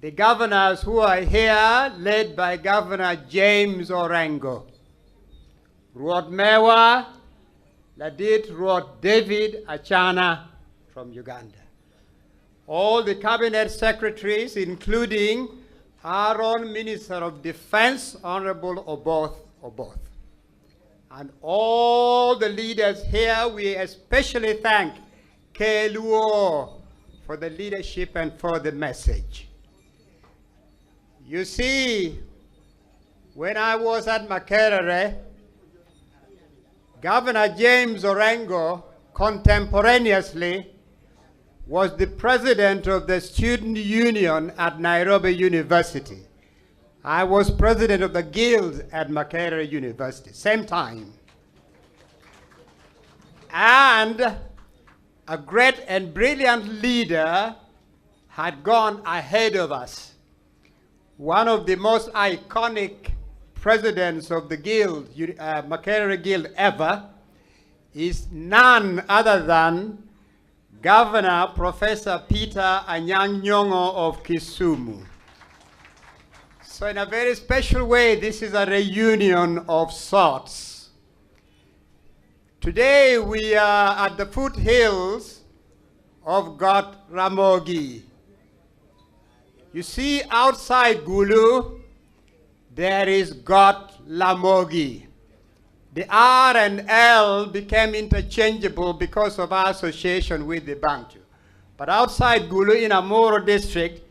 the governors who are here, led by Governor James Orengo, Ruot Mewa, Ladit Ruot David Achana from Uganda. All the cabinet secretaries, including our own Minister of Defense, Honorable Oboth. And all the leaders here, we especially thank Piny Luo for the leadership and for the message. You see, when I was at Makerere, Governor James Orengo contemporaneously was the president of the student union at Nairobi University. I was president of the guild at Makerere University, same time. And a great and brilliant leader had gone ahead of us. One of the most iconic presidents of the guild, Makerere Guild ever, is none other than Governor Professor Peter Anyang' Nyong'o of Kisumu. So in a very special way, this is a reunion of sorts. Today we are at the foothills of Got Ramogi. You see outside Gulu, there is Got Lamogi. The R and L became interchangeable because of our association with the Bantu. But outside Gulu in Amoro district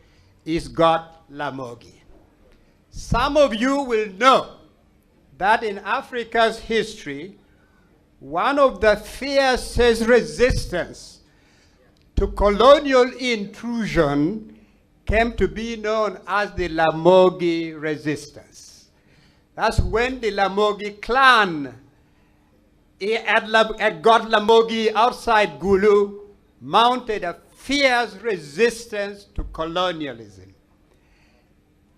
is Got Lamogi. Some of you will know that in Africa's history, one of the fiercest resistance to colonial intrusion came to be known as the Lamogi resistance. That's when the Lamogi clan at Got Lamogi outside Gulu mounted a fierce resistance to colonialism.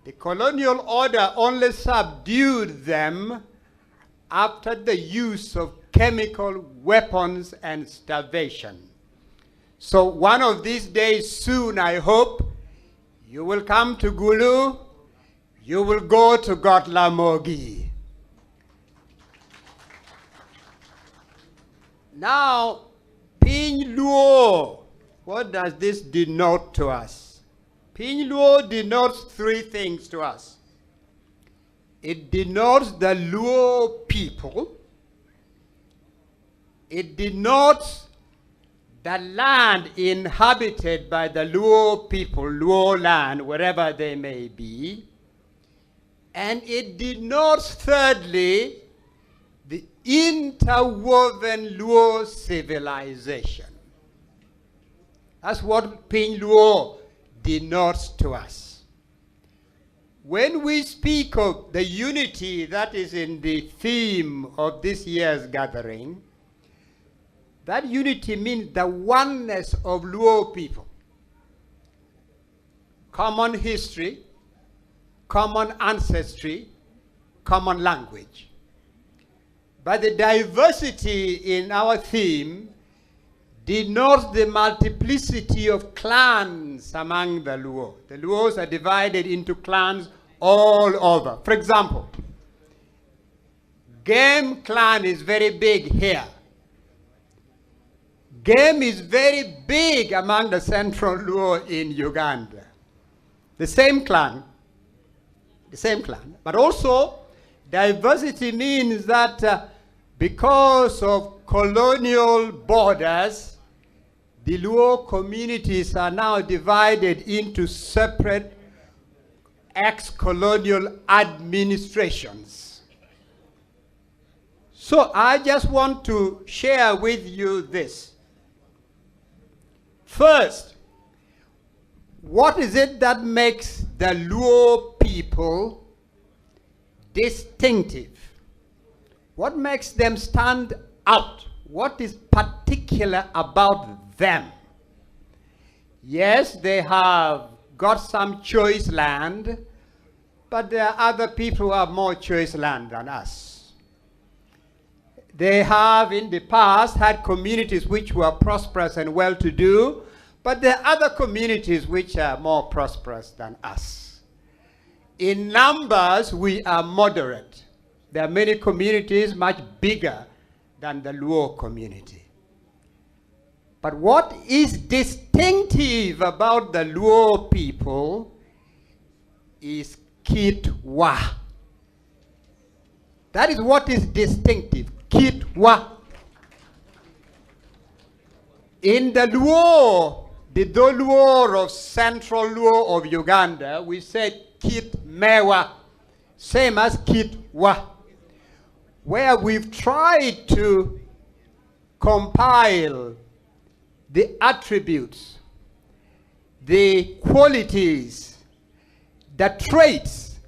The colonial order only subdued them after the use of chemical weapons and starvation. So one of these days soon, I hope, you will come to Gulu, you will go to Got Lamogi. Now, Piny Luo, what does this denote to us? Piny Luo denotes three things to us. It denotes the Luo people. It denotes the land inhabited by the Luo people, Luo land, wherever they may be. And it denotes, thirdly, the interwoven Luo civilization. That's what Piny Luo denotes to us. When we speak of the unity that is in the theme of this year's gathering, that unity means the oneness of Luo people. Common history, common ancestry, common language. But the diversity in our theme denotes the multiplicity of clans among the Luo. The Luos are divided into clans all over. For example, Game clan is very big here. Game is very big among the Central Luo in Uganda. The same clan. But also, diversity means that because of colonial borders, the Luo communities are now divided into separate ex-colonial administrations. So I just want to share with you this. First, what is it that makes the Luo people distinctive? What makes them stand out? What is particular about them? Yes, they have got some choice land, but there are other people who have more choice land than us. They have in the past had communities which were prosperous and well-to-do, But there are other communities which are more prosperous than us. In numbers, we are moderate. There are many communities much bigger than the Luo community. But what is distinctive about the Luo people is Kitwa. That is what is distinctive, Kitwa. In the Luo, the Luo of Central Luo of Uganda, we said Kitmewa, same as Kitwa, where we've tried to compile the attributes, the qualities, the traits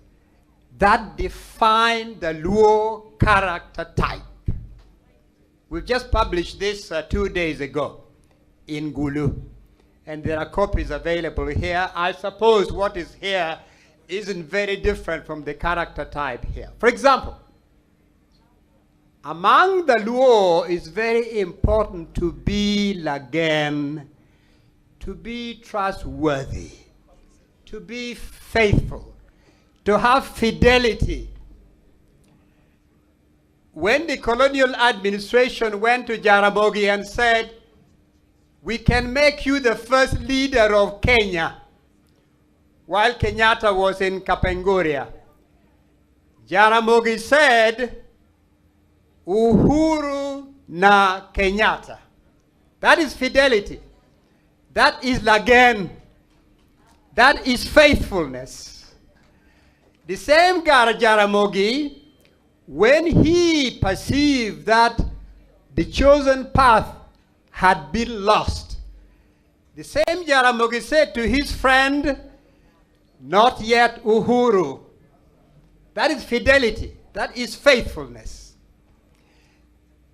that define the Luo character type. We've just published this 2 days ago in Gulu, and there are copies available here. I suppose what is here isn't very different from the character type here. For example, among the Luo, it's very important to be lagen, to be trustworthy, to be faithful, to have fidelity. When the colonial administration went to Jaramogi and said, "We can make you the first leader of Kenya," while Kenyatta was in Kapenguria, Jaramogi said, "Uhuru na Kenyatta." That is fidelity. That is lagen. That is faithfulness. The same Jaramogi, when he perceived that the chosen path had been lost, the same Jaramogi said to his friend, "Not yet Uhuru." That is fidelity. That is faithfulness.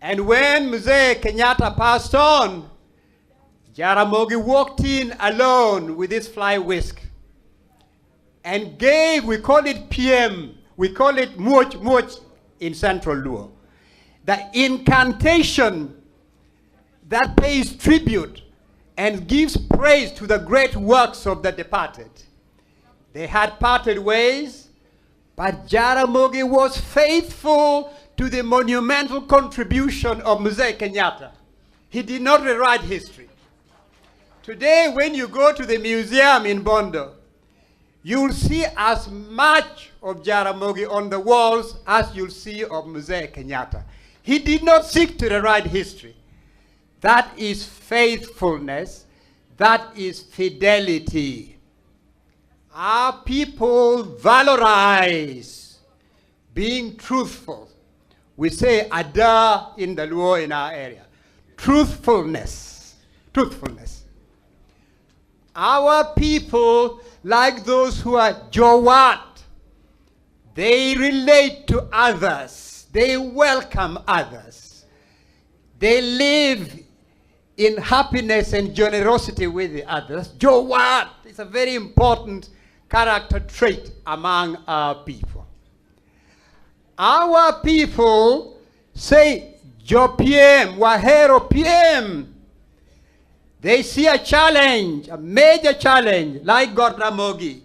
And when Mzee Kenyatta passed on, Jaramogi walked in alone with his fly whisk and gave, we call it PM, we call it much in Central Luo, the incantation that pays tribute and gives praise to the great works of the departed. They had parted ways, but Jaramogi was faithful to the monumental contribution of Mzee Kenyatta. He did not rewrite history. Today, when you go to the museum in Bondo, you'll see as much of Jaramogi on the walls as you'll see of Mzee Kenyatta. He did not seek to rewrite history. That is faithfulness. That is fidelity. Our people valorize being truthful. We say ada in the Luo in our area. Truthfulness. Truthfulness. Our people, like those who are Jowat, they relate to others. They welcome others. They live in happiness and generosity with the others. Jowat is a very important character trait among our people. Our people say, "Jo PM, Wahero PM." They see a challenge, a major challenge, like God Ramogi,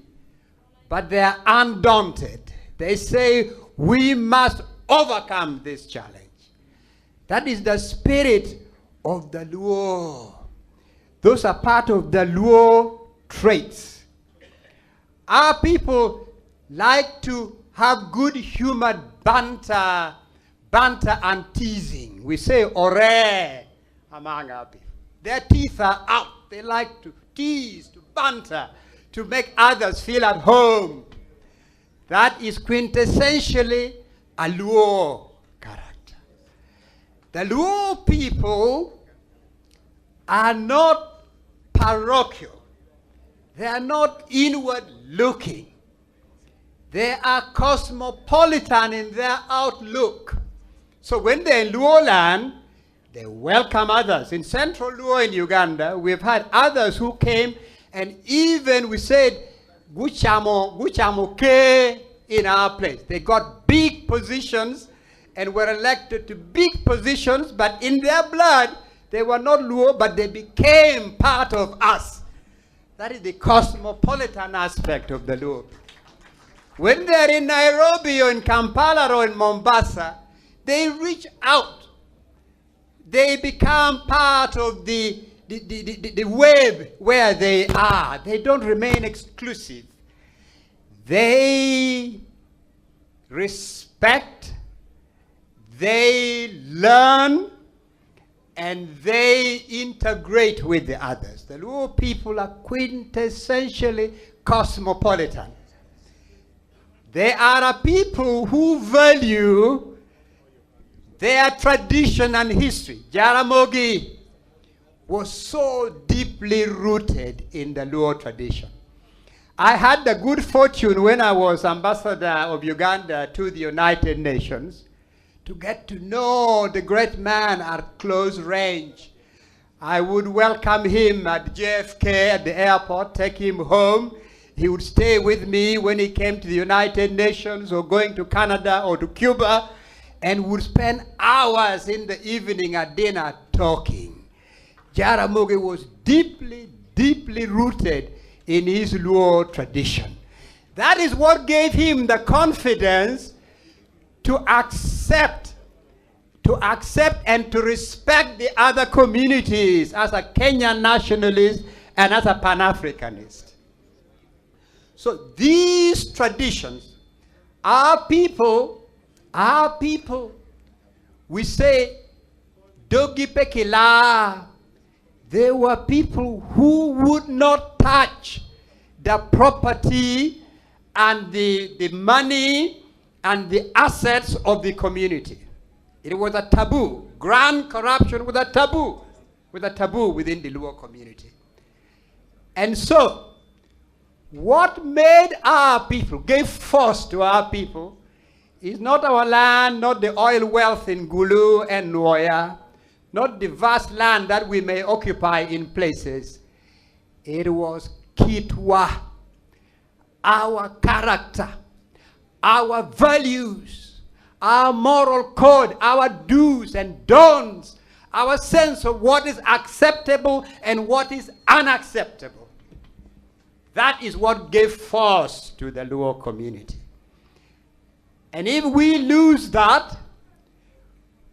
but they are undaunted. They say, "We must overcome this challenge." That is the spirit of the Luo. Those are part of the Luo traits. Our people like to have good humored banter and teasing. We say ore among our people. Their teeth are out. They like to tease, to banter, to make others feel at home. That is quintessentially a Luo character. The Luo people are not parochial. They are not inward looking. They are cosmopolitan in their outlook. So when they're in Luo land, they welcome others. In Central Luo in Uganda, we've had others who came, and even we said, Guchamo ke in our place. They got big positions and were elected to big positions, but in their blood, They were not Luo, but they became part of us. That is the cosmopolitan aspect of the Luo. When they're in Nairobi or in Kampala or in Mombasa, they reach out. They become part of the web where they are. They don't remain exclusive. They respect, they learn, and they integrate with the others. The Luo people are quintessentially cosmopolitan. They are a people who value their tradition and history. Jaramogi was so deeply rooted in the Luo tradition. I had the good fortune when I was ambassador of Uganda to the United Nations to get to know the great man at close range. I would welcome him at JFK at the airport, take him home. He would stay with me when he came to the United Nations or going to Canada or to Cuba, and would spend hours in the evening at dinner talking. Jaramogi was deeply, deeply rooted in his Luo tradition. That is what gave him the confidence to accept and to respect the other communities as a Kenyan nationalist and as a Pan-Africanist. So these traditions, our people, we say, Dogi Pekila, they were people who would not touch the property and the money and the assets of the community. It was a taboo. Grand corruption was a taboo within the Luo community. And so, what made our people, gave force to our people, is not our land, not the oil wealth in Gulu and Nuoya, not the vast land that we may occupy in places. It was Kitwa, our character, our values, our moral code, our do's and don'ts, our sense of what is acceptable and what is unacceptable. That is what gave force to the Luo community. And if we lose that,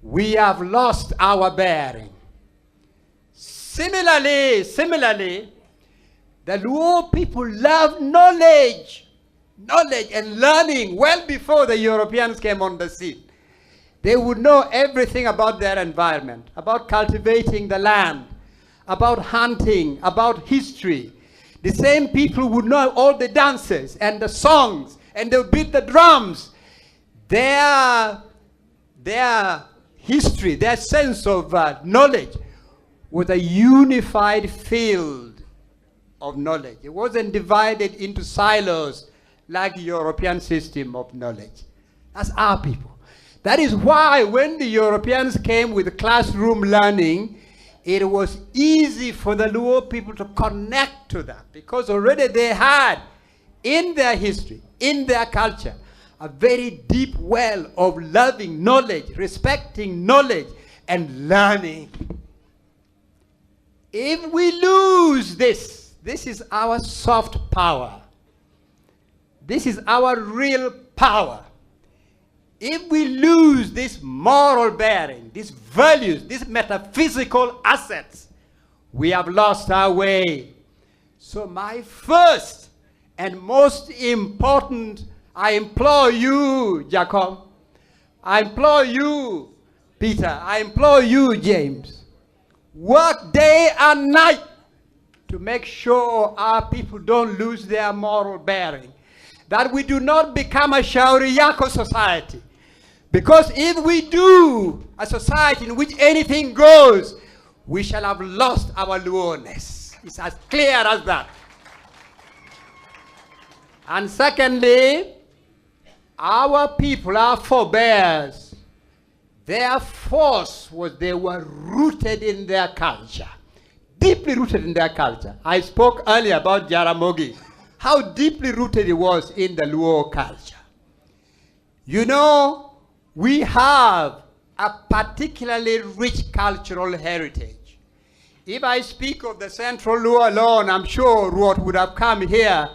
we have lost our bearing. Similarly, the Luo people love knowledge and learning well before the Europeans came on the scene. They would know everything about their environment, about cultivating the land, about hunting, about history. The same people would know all the dances and the songs, and they would beat the drums. Their history, their sense of knowledge was a unified field of knowledge. It wasn't divided into silos like the European system of knowledge. That's our people. That is why when the Europeans came with classroom learning, it was easy for the Luo people to connect to that, because already they had in their history, in their culture, a very deep well of loving knowledge, respecting knowledge, and learning. If we lose this, this is our soft power. This is our real power. If we lose this moral bearing, these values, these metaphysical assets, we have lost our way. So my first and most important, I implore you, Jacob, I implore you, Peter, I implore you, James, work day and night to make sure our people don't lose their moral bearing, that we do not become a Shauri Yako society. Because if we do, a society in which anything goes, we shall have lost our Luoness. It's as clear as that. And secondly, our people, our forebears, their force was they were rooted in their culture, deeply rooted in their culture. I spoke earlier about Jaramogi, how deeply rooted he was in the Luo culture. You know, we have a particularly rich cultural heritage. If I speak of the Central Luo alone, I'm sure Ruot would have come here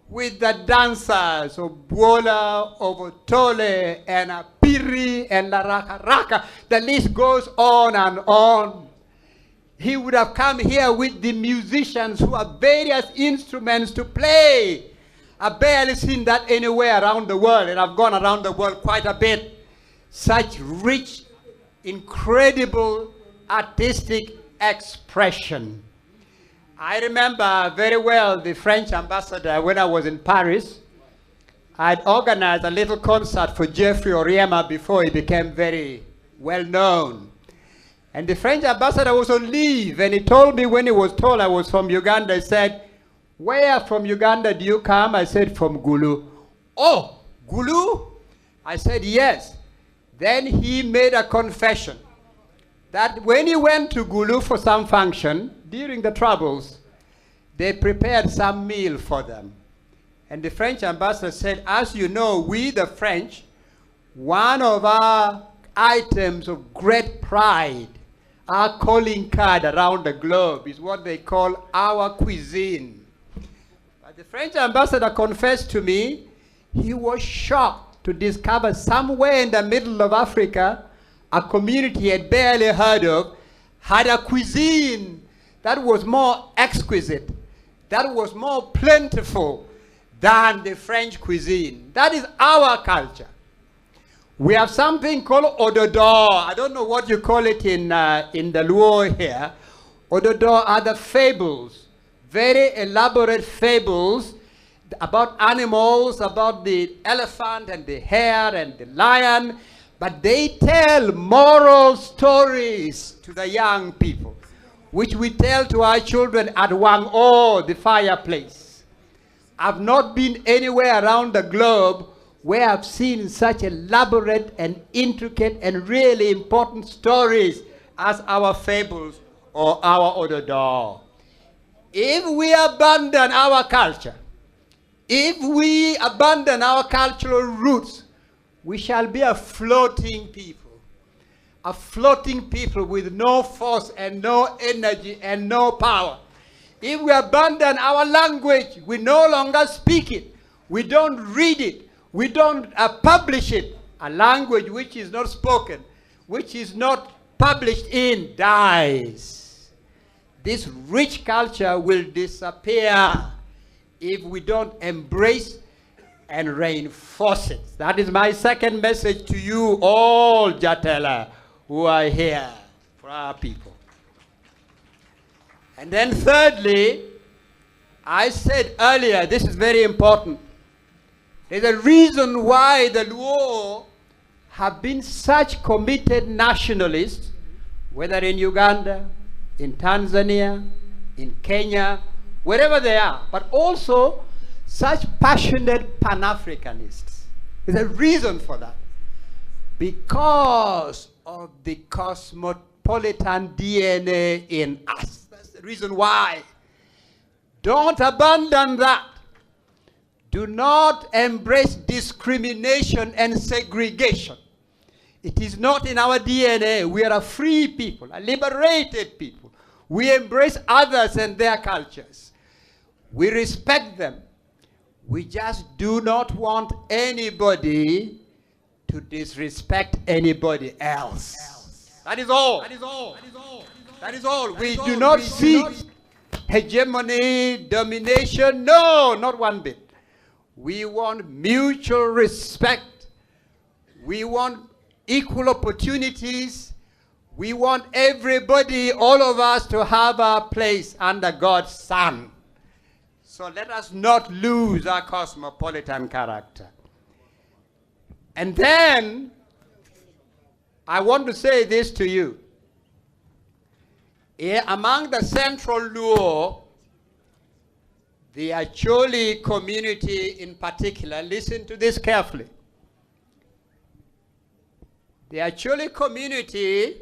with the dancers of Buola, of Otole, and Apiri, and La Raka Raka. The list goes on and on. He would have come here with the musicians who have various instruments to play. I've barely seen that anywhere around the world, and I've gone around the world quite a bit. Such rich, incredible artistic expression. I remember very well the French ambassador when I was in Paris. I'd organized a little concert for Jeffrey Oriema before he became very well known. And the French ambassador was on leave, and he told me when he was told I was from Uganda, he said, "Where from Uganda do you come?" I said, "From Gulu." "Oh, Gulu?" I said, "Yes." Then he made a confession that when he went to Gulu for some function during the Troubles, they prepared some meal for them. And the French ambassador said, "As you know, we the French, one of our items of great pride, our calling card around the globe, is what they call our cuisine." But the French ambassador confessed to me he was shocked to discover somewhere in the middle of Africa, a community he had barely heard of had a cuisine that was more exquisite, that was more plentiful than the French cuisine. That is our culture. We have something called ododo. I don't know what you call it in the Luo here. Ododo are the fables, very elaborate fables about animals, about the elephant and the hare and the lion, but they tell moral stories to the young people, which we tell to our children at Wang O, the fireplace. I've not been anywhere around the globe where I've seen such elaborate and intricate and really important stories as our fables or our ododo. If we abandon our culture, if we abandon our cultural roots, we shall be a floating people with no force and no energy and no power. If we abandon our language, we no longer speak it, we don't read it, we don't publish it. A language which is not spoken, which is not published in, dies. This rich culture will disappear if we don't embrace and reinforce it. That is my second message to you all, Jatela, who are here for our people. And then thirdly, I said earlier, this is very important. There's a reason why the Luo have been such committed nationalists, whether in Uganda, in Tanzania, in Kenya, wherever they are, but also such passionate Pan-Africanists. There's a reason for that. Because of the cosmopolitan DNA in us. That's the reason why. Don't abandon that. Do not embrace discrimination and segregation. It is not in our DNA. We are a free people, a liberated people. We embrace others and their cultures. We respect them. We just do not want anybody to disrespect anybody else. That is all. That is all. That is all. That is all. We do not seek hegemony, domination. No, not one bit. We want mutual respect. We want equal opportunities. We want everybody, all of us, to have our place under God's sun. So let us not lose our cosmopolitan character. And then, I want to say this to you. Among the Central Luo, the Acholi community in particular, listen to this carefully. The Acholi community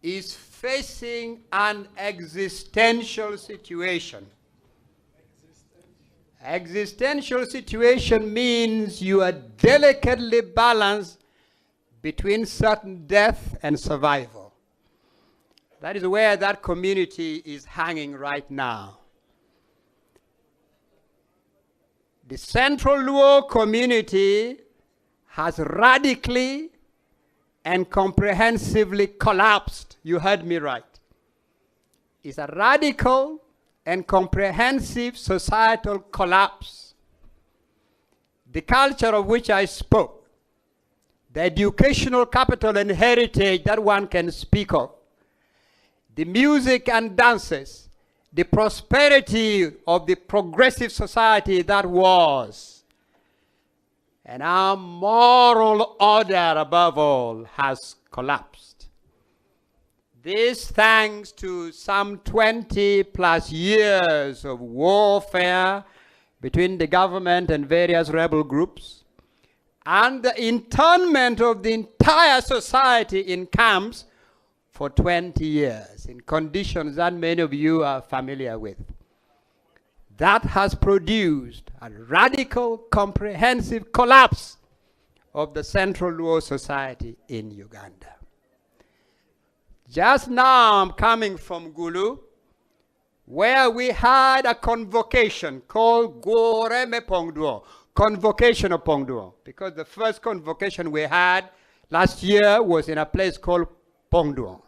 is facing an existential situation. Existential situation means you are delicately balanced between certain death and survival. That is where that community is hanging right now. The Central Luo community has radically and comprehensively collapsed. You heard me right. It's a radical and comprehensive societal collapse. The culture of which I spoke, the educational capital and heritage that one can speak of, the music and dances, the prosperity of the progressive society that was, and our moral order above all has collapsed. This thanks to some 20 plus years of warfare between the government and various rebel groups, and the internment of the entire society in camps for 20 years, in conditions that many of you are familiar with. That has produced a radical, comprehensive collapse of the Central Luo society in Uganda. Just now I'm coming from Gulu, where we had a convocation called Goreme Pongduo, Convocation of Pongduo, because the first convocation we had last year was in a place called Pongduo.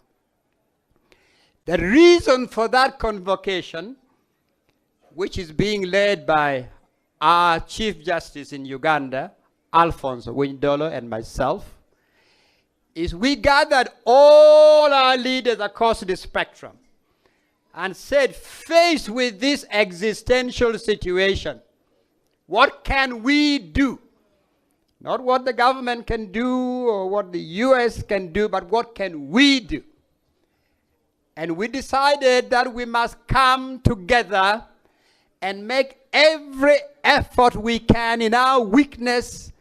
The reason for that convocation, which is being led by our Chief Justice in Uganda, Alphonse Windolo, and myself, is we gathered all our leaders across the spectrum and said, faced with this existential situation, what can we do? Not what the government can do or what the US can do, but what can we do? And we decided that we must come together and make every effort we can in our weakness,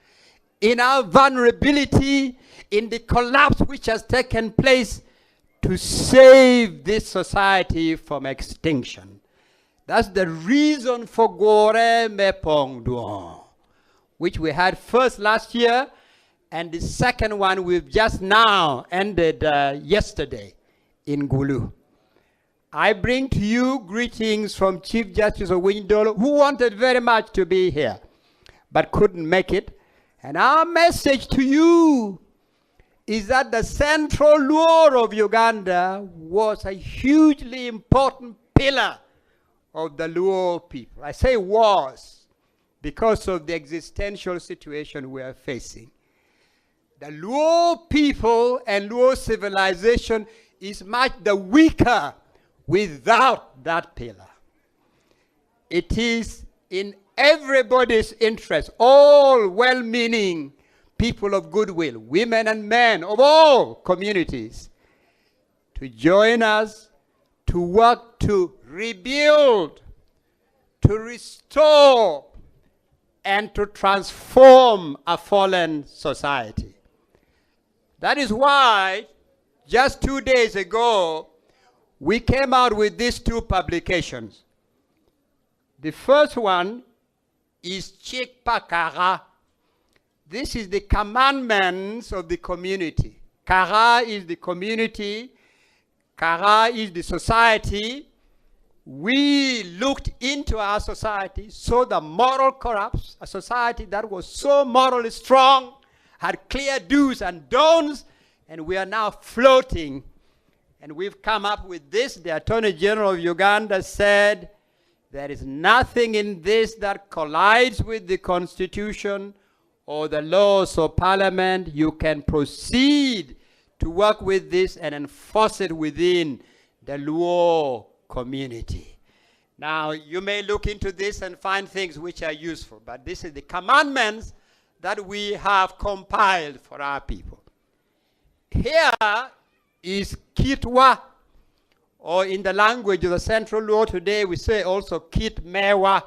in our vulnerability, in the collapse which has taken place, to save this society from extinction. That's the reason for Goreme Pongduo, which we had first last year, and the second one we've just now ended yesterday in Gulu. I bring to you greetings from Chief Justice Owindolo, who wanted very much to be here, but couldn't make it. And our message to you is that the Central Luo of Uganda was a hugely important pillar of the Luo people. I say was, because of the existential situation we are facing. The Luo people and Luo civilization is much the weaker without that pillar. It is in everybody's interest, all well-meaning people of goodwill, women and men of all communities, to join us to work to rebuild, to restore, and to transform a fallen society. That is why just 2 days ago, we came out with these two publications. The first one is Chikpa Kara. This is the commandments of the community. Kara is the community. Kara is the society. We looked into our society, saw the moral collapse, a society that was so morally strong, had clear do's and don'ts, and we are now floating. And we've come up with this. The Attorney General of Uganda said, there is nothing in this that collides with the Constitution or the laws of Parliament. You can proceed to work with this and enforce it within the Luo community. Now, you may look into this and find things which are useful, but this is the commandments that we have compiled for our people. Here is Kitwa, or in the language of the Central Luo today, we say also Kit Mewa.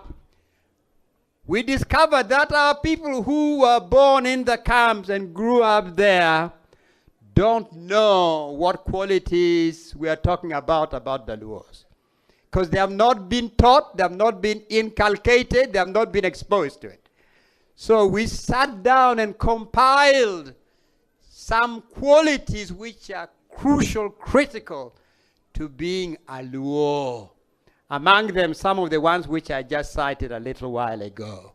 We discovered that our people who were born in the camps and grew up there don't know what qualities we are talking about the Luos. Because they have not been taught, they have not been inculcated, they have not been exposed to it. So we sat down and compiled some qualities which are crucial, critical to being a Luo. Among them, some of the ones which I just cited a little while ago.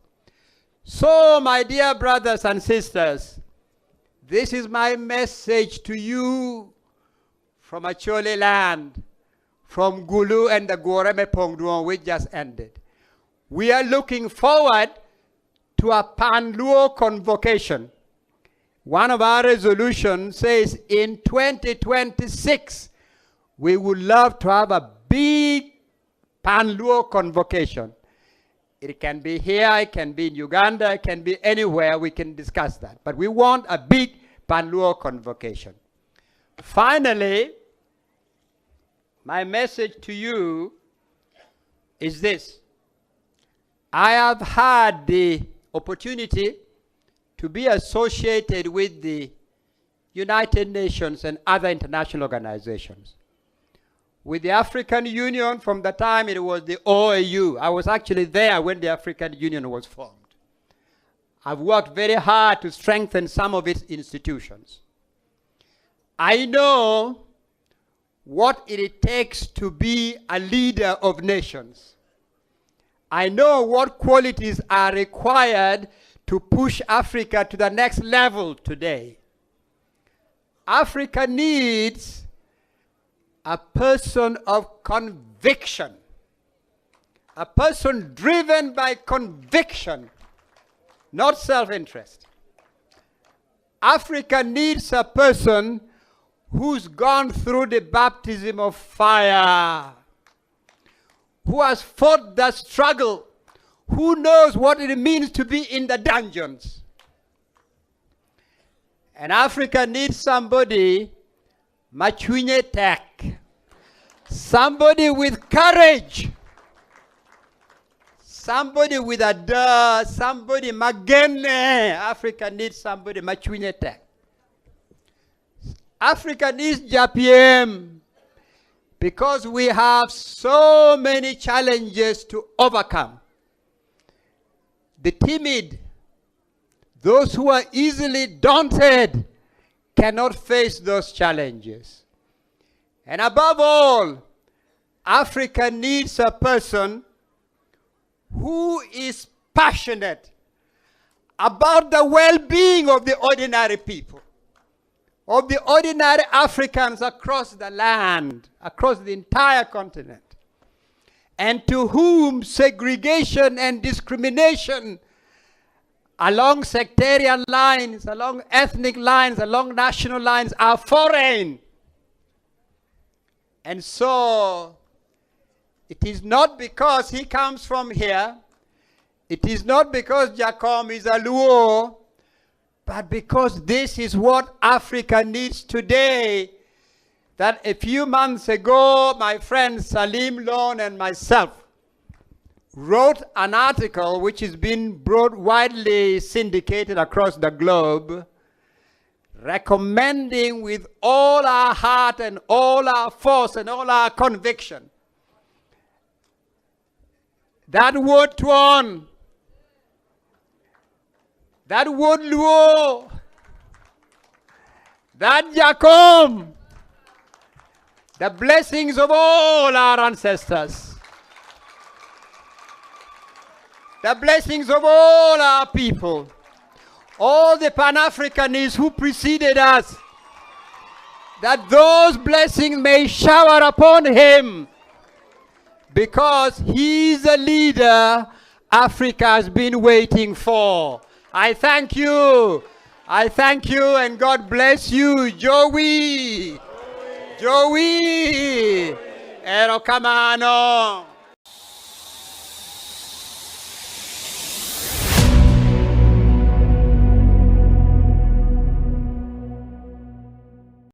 So, my dear brothers and sisters, this is my message to you from Achole land, from Gulu and the Goreme Pongduon, which just ended. We are looking forward to a Piny Luo convocation. One of our resolutions says in 2026, we would love to have a big Piny Luo convocation. It can be here, it can be in Uganda, it can be anywhere, we can discuss that. But we want a big Piny Luo convocation. Finally, my message to you is this. I have had the opportunity to be associated with the United Nations and other international organizations. With the African Union from the time it was the OAU. I was actually there when the African Union was formed. I've worked very hard to strengthen some of its institutions. I know what it takes to be a leader of nations. I know what qualities are required to push Africa to the next level today. Africa needs a person of conviction, a person driven by conviction, not self-interest. Africa needs a person who's gone through the baptism of fire, who has fought the struggle, who knows what it means to be in the dungeons. And Africa needs somebody Machunye Tech, somebody with courage, somebody with a somebody Magene. Africa needs somebody Machunye Tech. Africa needs JPM because we have so many challenges to overcome. The timid, those who are easily daunted, cannot face those challenges. And above all, Africa needs a person who is passionate about the well-being of the ordinary people, of the ordinary Africans across the land, across the entire continent, and to whom segregation and discrimination along sectarian lines, along ethnic lines, along national lines are foreign. And so, it is not because he comes from here, it is not because Jacom is a Luo, but because this is what Africa needs today. That a few months ago, my friend Salim Lone and myself wrote an article which has been widely syndicated across the globe, recommending with all our heart and all our force and all our conviction that word Tuan, that word Luo, that Jacob, the blessings of all our ancestors, the blessings of all our people, all the Pan-Africanists who preceded us, that those blessings may shower upon him, because he's a leader Africa has been waiting for. I thank you, and God bless you, Joey, Erokamano.